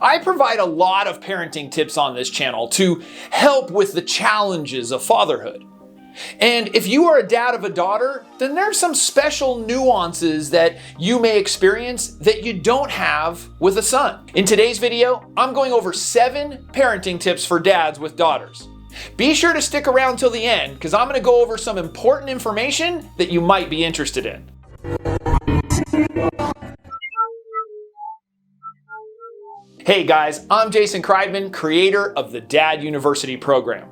I provide a lot of parenting tips on this channel to help with the challenges of fatherhood. And if you are a dad of a daughter, then there's some special nuances that you may experience that you don't have with a son. In today's video, I'm going over 7 parenting tips for dads with daughters. Be sure to stick around till the end because I'm going to go over some important information that you might be interested in. Hey guys, I'm Jason Kreidman, creator of the Dad University program.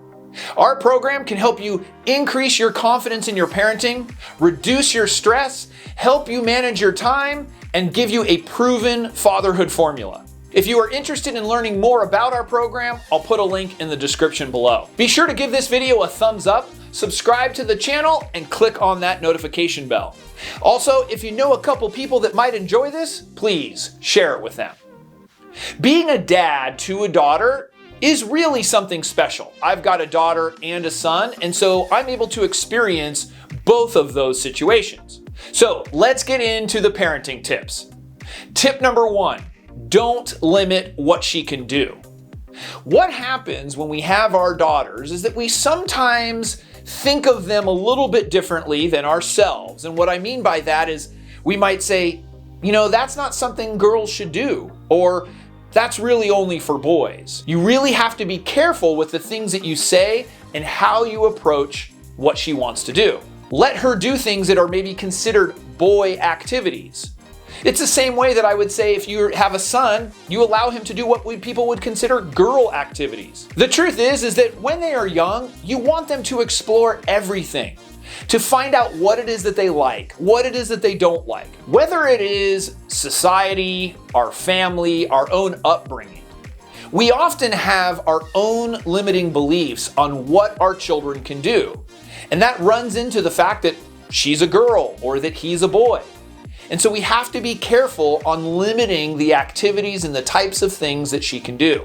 Our program can help you increase your confidence in your parenting, reduce your stress, help you manage your time, and give you a proven fatherhood formula. If you are interested in learning more about our program, I'll put a link in the description below. Be sure to give this video a thumbs up, subscribe to the channel, and click on that notification bell. Also, if you know a couple people that might enjoy this, please share it with them. Being a dad to a daughter is really something special. I've got a daughter and a son, and so I'm able to experience both of those situations. So let's get into the parenting tips. Tip number 1, don't limit what she can do. What happens when we have our daughters is that we sometimes think of them a little bit differently than ourselves. And what I mean by that is we might say, that's not something girls should do, or that's really only for boys. You really have to be careful with the things that you say and how you approach what she wants to do. Let her do things that are maybe considered boy activities. It's the same way that I would say if you have a son, you allow him to do what people would consider girl activities. The truth is that when they are young, you want them to explore everything, to find out what it is that they like, what it is that they don't like, whether it is society, our family, our own upbringing. We often have our own limiting beliefs on what our children can do. And that runs into the fact that she's a girl or that he's a boy. And so we have to be careful on limiting the activities and the types of things that she can do.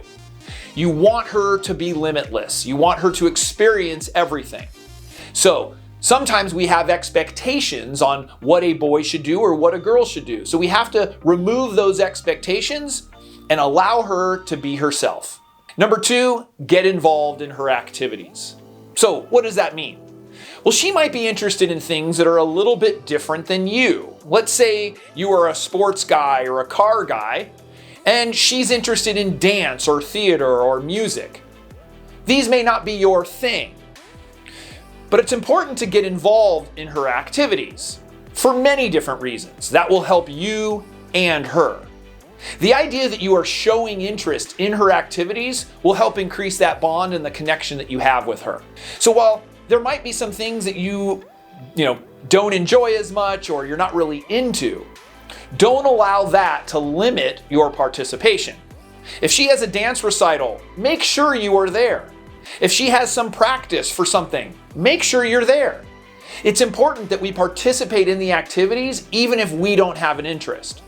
You want her to be limitless. You want her to experience everything. So sometimes we have expectations on what a boy should do or what a girl should do. So we have to remove those expectations and allow her to be herself. Number 2, get involved in her activities. So what does that mean? Well, she might be interested in things that are a little bit different than you. Let's say you are a sports guy or a car guy, and she's interested in dance or theater or music. These may not be your thing. But it's important to get involved in her activities for many different reasons. That will help you and her. The idea that you are showing interest in her activities will help increase that bond and the connection that you have with her. So while there might be some things that you don't enjoy as much or you're not really into, don't allow that to limit your participation. If she has a dance recital, make sure you are there. If she has some practice for something, make sure you're there. It's important that we participate in the activities even if we don't have an interest.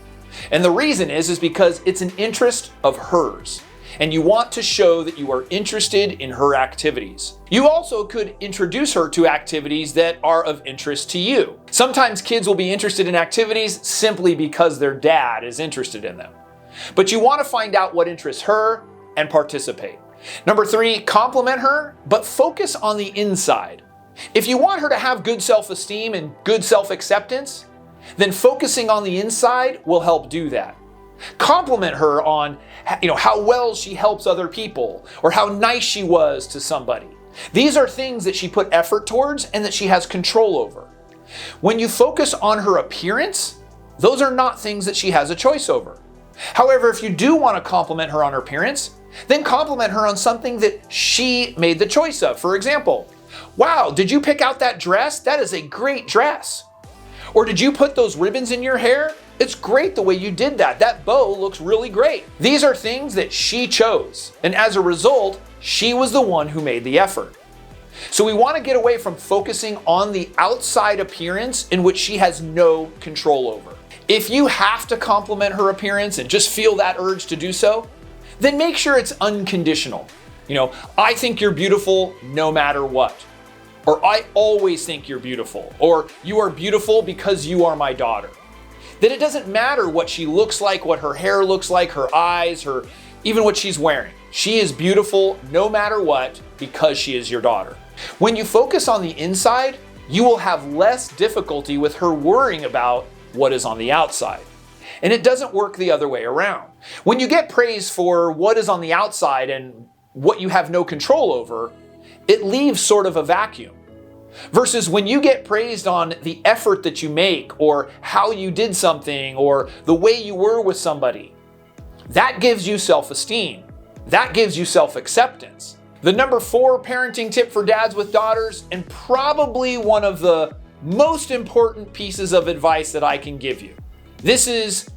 And the reason is because it's an interest of hers. And you want to show that you are interested in her activities. You also could introduce her to activities that are of interest to you. Sometimes kids will be interested in activities simply because their dad is interested in them. But you want to find out what interests her and participate. Number 3, compliment her, but focus on the inside. If you want her to have good self-esteem and good self-acceptance, then focusing on the inside will help do that. Compliment her on how well she helps other people or how nice she was to somebody. These are things that she put effort towards and that she has control over. When you focus on her appearance, those are not things that she has a choice over. However, if you do want to compliment her on her appearance, then compliment her on something that she made the choice of. For example, wow, did you pick out that dress? That is a great dress. Or did you put those ribbons in your hair? It's great the way you did that. That bow looks really great. These are things that she chose. And as a result, she was the one who made the effort. So we want to get away from focusing on the outside appearance in which she has no control over. If you have to compliment her appearance and just feel that urge to do so, then make sure it's unconditional. I think you're beautiful no matter what. Or I always think you're beautiful. Or you are beautiful because you are my daughter. Then it doesn't matter what she looks like, what her hair looks like, her eyes, her even what she's wearing. She is beautiful no matter what because she is your daughter. When you focus on the inside, you will have less difficulty with her worrying about what is on the outside. And it doesn't work the other way around. When you get praise for what is on the outside and what you have no control over, it leaves sort of a vacuum. Versus when you get praised on the effort that you make or how you did something or the way you were with somebody, that gives you self-esteem. That gives you self-acceptance. The number 4 parenting tip for dads with daughters, and probably one of the most important pieces of advice that I can give you. This is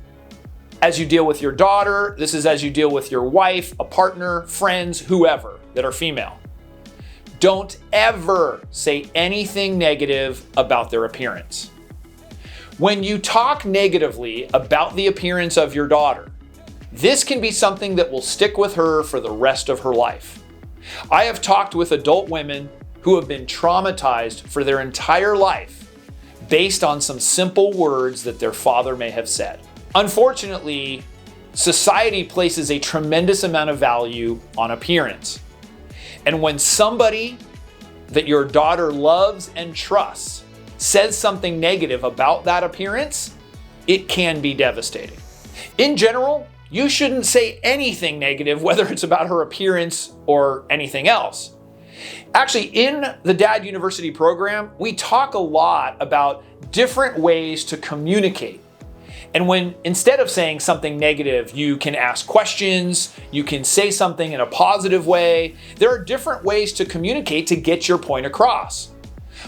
as you deal with your daughter, this is as you deal with your wife, a partner, friends, whoever that are female. Don't ever say anything negative about their appearance. When you talk negatively about the appearance of your daughter, this can be something that will stick with her for the rest of her life. I have talked with adult women who have been traumatized for their entire life based on some simple words that their father may have said. Unfortunately, society places a tremendous amount of value on appearance. And when somebody that your daughter loves and trusts says something negative about that appearance, it can be devastating. In general, you shouldn't say anything negative, whether it's about her appearance or anything else. Actually, in the Dad University program, we talk a lot about different ways to communicate. And when instead of saying something negative, you can ask questions, you can say something in a positive way. There are different ways to communicate to get your point across.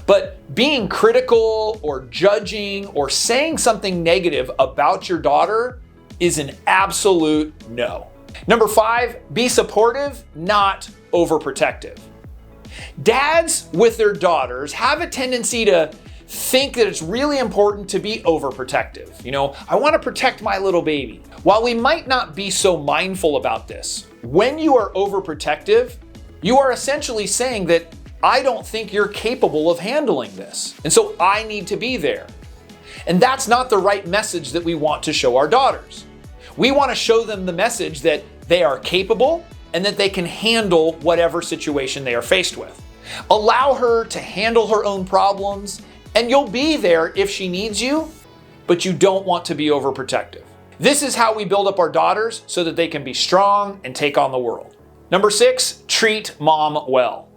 But being critical or judging or saying something negative about your daughter is an absolute no. Number 5, be supportive, not overprotective. Dads with their daughters have a tendency to think that it's really important to be overprotective. I want to protect my little baby. While we might not be so mindful about this, when you are overprotective, you are essentially saying that I don't think you're capable of handling this. And so I need to be there. And that's not the right message that we want to show our daughters. We want to show them the message that they are capable and that they can handle whatever situation they are faced with. Allow her to handle her own problems, and you'll be there if she needs you, but you don't want to be overprotective. This is how we build up our daughters so that they can be strong and take on the world. Number 6, treat mom well.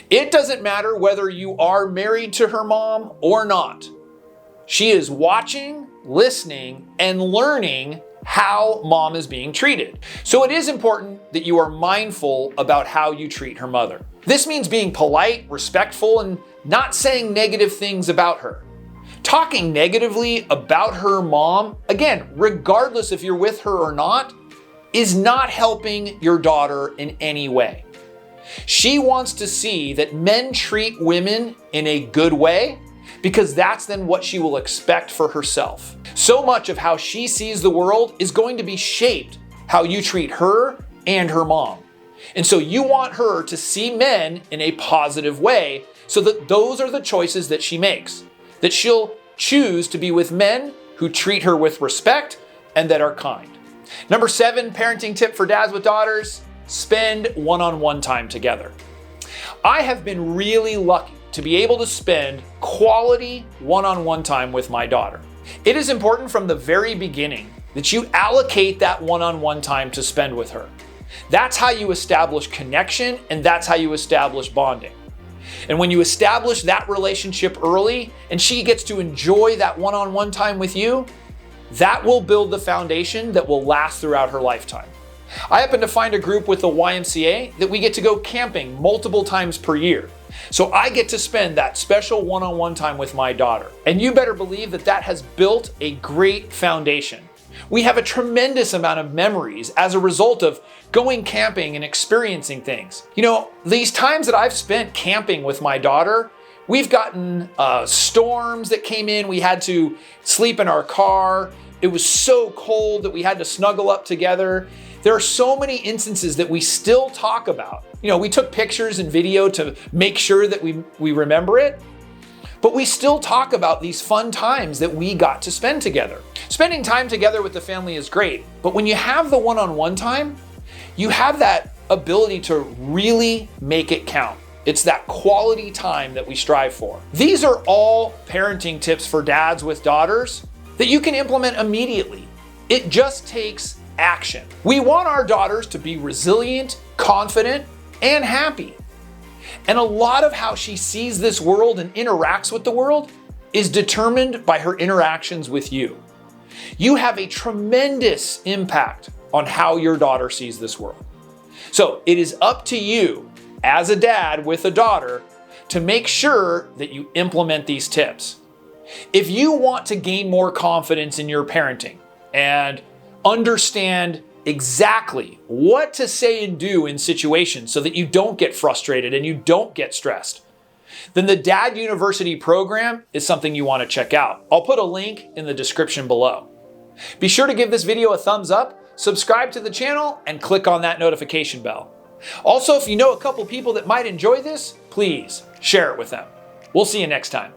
It doesn't matter whether you are married to her mom or not. She is watching, listening, and learning how mom is being treated. So it is important that you are mindful about how you treat her mother. This means being polite, respectful, and not saying negative things about her. Talking negatively about her mom, again, regardless if you're with her or not, is not helping your daughter in any way. She wants to see that men treat women in a good way because that's then what she will expect for herself. So much of how she sees the world is going to be shaped how you treat her and her mom. And so you want her to see men in a positive way so that those are the choices that she makes, that she'll choose to be with men who treat her with respect and that are kind. Number 7, parenting tip for dads with daughters, spend one-on-one time together. I have been really lucky to be able to spend quality one-on-one time with my daughter. It is important from the very beginning that you allocate that one-on-one time to spend with her. That's how you establish connection, and that's how you establish bonding. And when you establish that relationship early and she gets to enjoy that one-on-one time with you, that will build the foundation that will last throughout her lifetime. I happen to find a group with the YMCA that we get to go camping multiple times per year. So I get to spend that special one-on-one time with my daughter. And you better believe that that has built a great foundation. We have a tremendous amount of memories as a result of going camping and experiencing things. These times that I've spent camping with my daughter, we've gotten storms that came in. We had to sleep in our car. It was so cold that we had to snuggle up together. There are so many instances that we still talk about. We took pictures and video to make sure that we remember it, but we still talk about these fun times that we got to spend together. Spending time together with the family is great, but when you have the one-on-one time, you have that ability to really make it count. It's that quality time that we strive for. These are all parenting tips for dads with daughters that you can implement immediately. It just takes action. We want our daughters to be resilient, confident, and happy. And a lot of how she sees this world and interacts with the world is determined by her interactions with you. You have a tremendous impact on how your daughter sees this world. So it is up to you as a dad with a daughter to make sure that you implement these tips. If you want to gain more confidence in your parenting and understand exactly what to say and do in situations so that you don't get frustrated and you don't get stressed, then the Dad University program is something you want to check out. I'll put a link in the description below. Be sure to give this video a thumbs up, subscribe to the channel, and click on that notification bell. Also, if you know a couple people that might enjoy this, please share it with them. We'll see you next time.